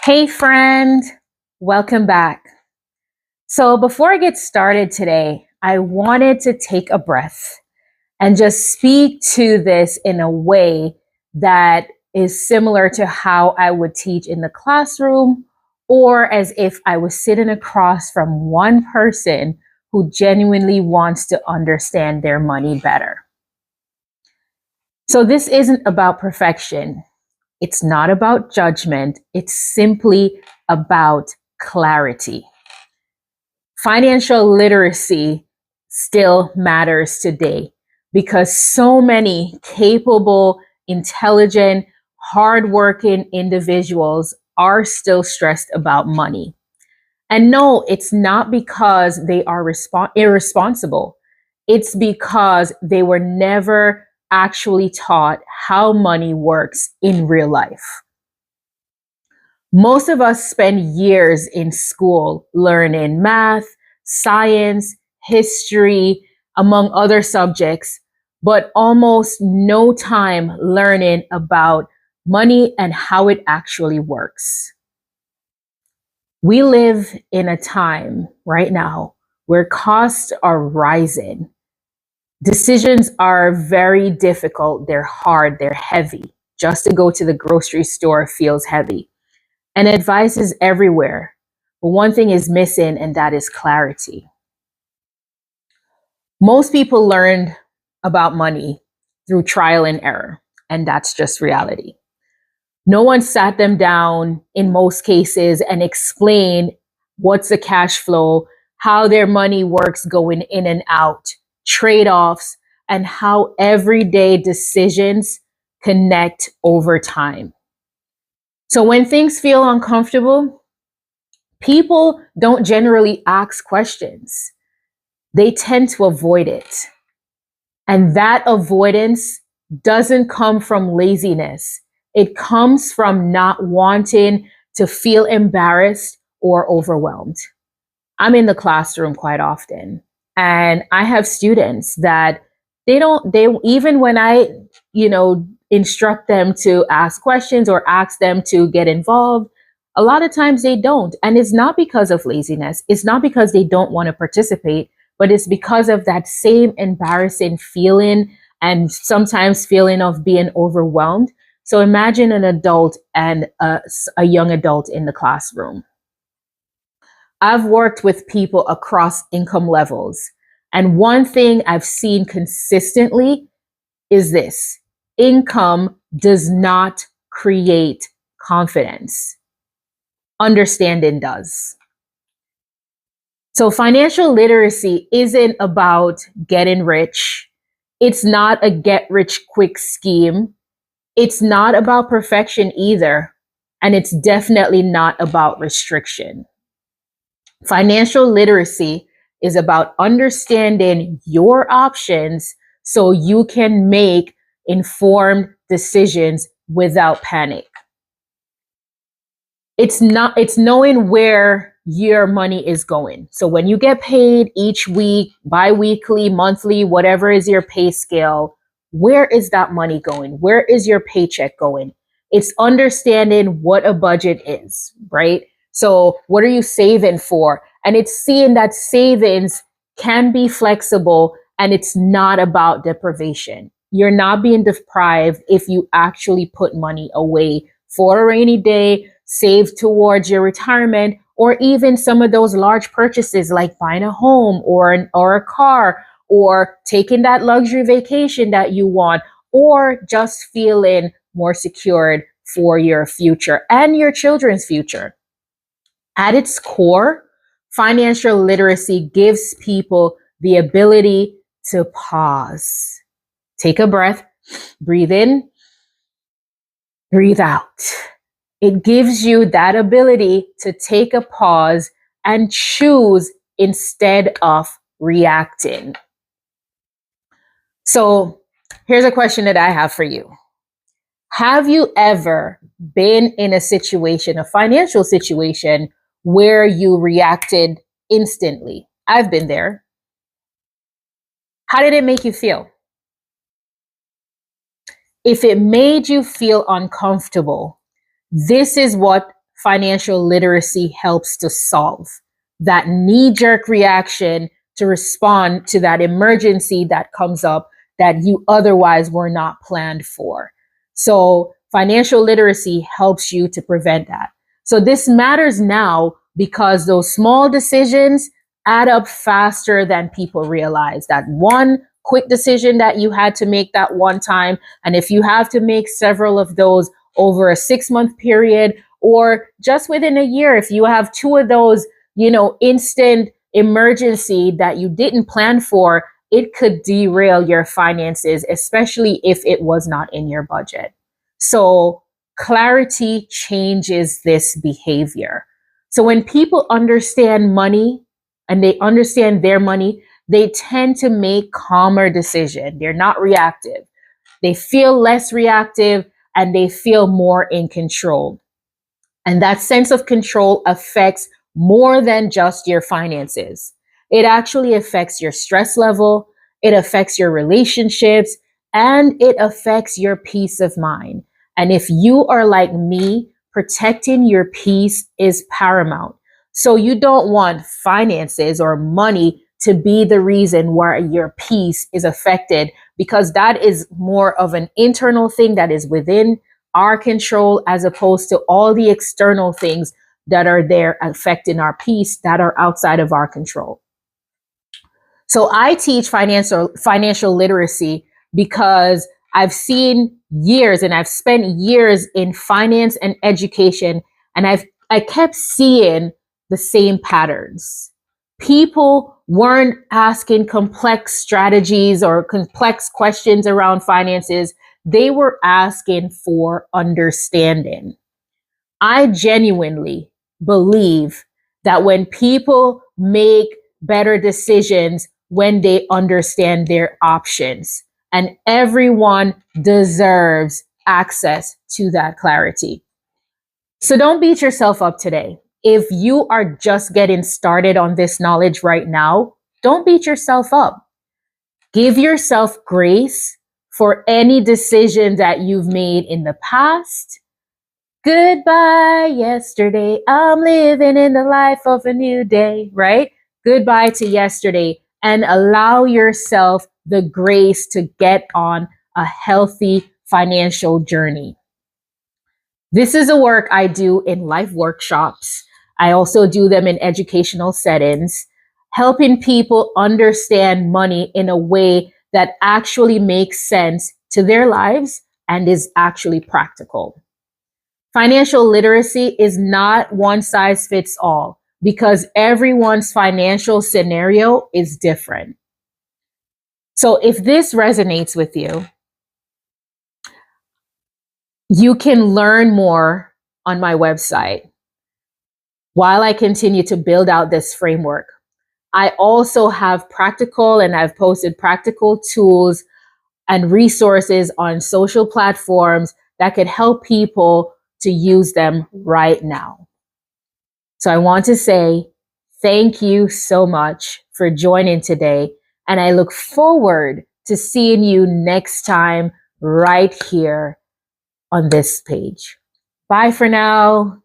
Hey, friend, welcome back. So, before I get started today, I wanted to take a breath and just speak to this in a way that is similar to how I would teach in the classroom, or as if I was sitting across from one person who genuinely wants to understand their money better. So, this isn't about perfection. It's not about judgment. It's simply about clarity. Financial literacy still matters today because so many capable, intelligent, hardworking individuals are still stressed about money. And no, it's not because they are irresponsible. It's because they were never actually taught how money works in real life. Most of us spend years in school learning math, science, history, among other subjects, but almost no time learning about money and how it actually works. We live in a time right now where costs are rising. Decisions are very difficult, they're hard, they're heavy. Just to go to the grocery store feels heavy. And advice is everywhere. But one thing is missing, and that is clarity. Most people learned about money through trial and error, and that's just reality. No one sat them down in most cases and explained what's the cash flow, how their money works going in and out, trade offs, and how everyday decisions connect over time. So when things feel uncomfortable, people don't generally ask questions. They tend to avoid it. And that avoidance doesn't come from laziness. It comes from not wanting to feel embarrassed or overwhelmed. I'm in the classroom quite often, and I have students that they even when I instruct them to ask questions or ask them to get involved, a lot of times they don't. And it's not because of laziness. It's not because they don't want to participate, but it's because of that same embarrassing feeling and sometimes feeling of being overwhelmed. So imagine an adult and a young adult in the classroom. I've worked with people across income levels. And one thing I've seen consistently is this: income does not create confidence, understanding does. So, financial literacy isn't about getting rich, it's not a get rich quick scheme, it's not about perfection either, and it's definitely not about restriction. Financial literacy is about understanding your options so you can make informed decisions without panic. It's knowing where your money is going. So when you get paid each week, bi-weekly, monthly, whatever is your pay scale, where is that money going? Where is your paycheck going? It's understanding what a budget is, right? So what are you saving for? And it's seeing that savings can be flexible and it's not about deprivation. You're not being deprived if you actually put money away for a rainy day, save towards your retirement, or even some of those large purchases like buying a home or a car, or taking that luxury vacation that you want, or just feeling more secured for your future and your children's future. At its core, financial literacy gives people the ability to pause, take a breath, breathe in, breathe out. It gives you that ability to take a pause and choose instead of reacting. So here's a question that I have for you. Have you ever been in a situation, a financial situation, where you reacted instantly? I've been there. How did it make you feel? If it made you feel uncomfortable, this is what financial literacy helps to solve. That knee-jerk reaction to respond to that emergency that comes up that you otherwise were not planned for. So financial literacy helps you to prevent that. So this matters now because those small decisions add up faster than people realize. That one quick decision that you had to make that one time, and if you have to make several of those over a 6-month period, or just within a year, if you have two of those, instant emergency that you didn't plan for, it could derail your finances, especially if it was not in your budget. So clarity changes this behavior. So when people understand money and they understand their money, they tend to make calmer decisions. They're not reactive. They feel less reactive and they feel more in control. And that sense of control affects more than just your finances. It actually affects your stress level, it affects your relationships, and it affects your peace of mind. And if you are like me, protecting your peace is paramount. So you don't want finances or money to be the reason why your peace is affected, because that is more of an internal thing that is within our control, as opposed to all the external things that are there affecting our peace that are outside of our control. So I teach financial literacy because I've seen years and I've spent years in finance and education, and I kept seeing the same patterns. People weren't asking complex strategies or complex questions around finances. They were asking for understanding. I genuinely believe that when people make better decisions, when they understand their options, and everyone deserves access to that clarity. So don't beat yourself up today. If you are just getting started on this knowledge right now, don't beat yourself up. Give yourself grace for any decision that you've made in the past. Goodbye, yesterday. I'm living in the life of a new day, right? Goodbye to yesterday, and allow yourself the grace to get on a healthy financial journey. This is a work I do in life workshops. I also do them in educational settings, helping people understand money in a way that actually makes sense to their lives and is actually practical. Financial literacy is not one size fits all because everyone's financial scenario is different. So if this resonates with you, you can learn more on my website while I continue to build out this framework. I also have I've posted practical tools and resources on social platforms that could help people to use them right now. So I want to say thank you so much for joining today, and I look forward to seeing you next time right here on this page. Bye for now.